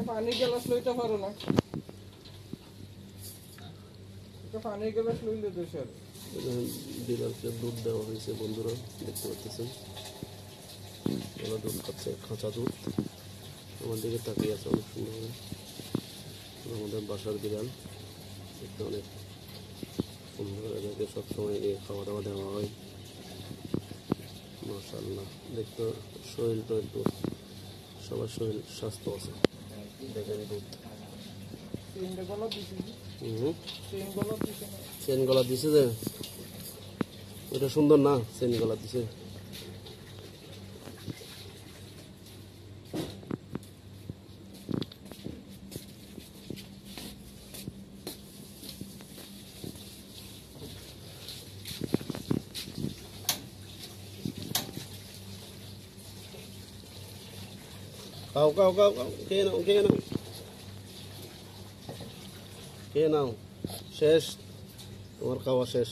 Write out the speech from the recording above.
পানি গ্লাস লইতে পারো না, পানি গ্লাস লইলে দেশের বিড়ালকে দুধ দেওয়া হয়েছে বন্ধুরা, দেখতে পাচ্ছেন ওরা দুধ খাচ্ছে, খাঁচা দুধ। আমার দিকে তাকিয়ে আছে অনেক সুন্দর। আমাদের বাসার বিড়াল দেখতে অনেক সুন্দর, এদেরকে সবসময় নিয়ে খাওয়া দাওয়া দেওয়া হয়। মাশাআল্লাহ, দেখতে শরীরটা একটু সবার শরীর স্বাস্থ্য আছে। দেখেন দুধ চেন গলা দিছে যে, এটা সুন্দর না? চেন গলা দিছে। খাও খাও খাও খাও, খেয়ে নাও খেয়ে নাও খেয়ে নাও, শেষ তোমার খাওয়া শেষ।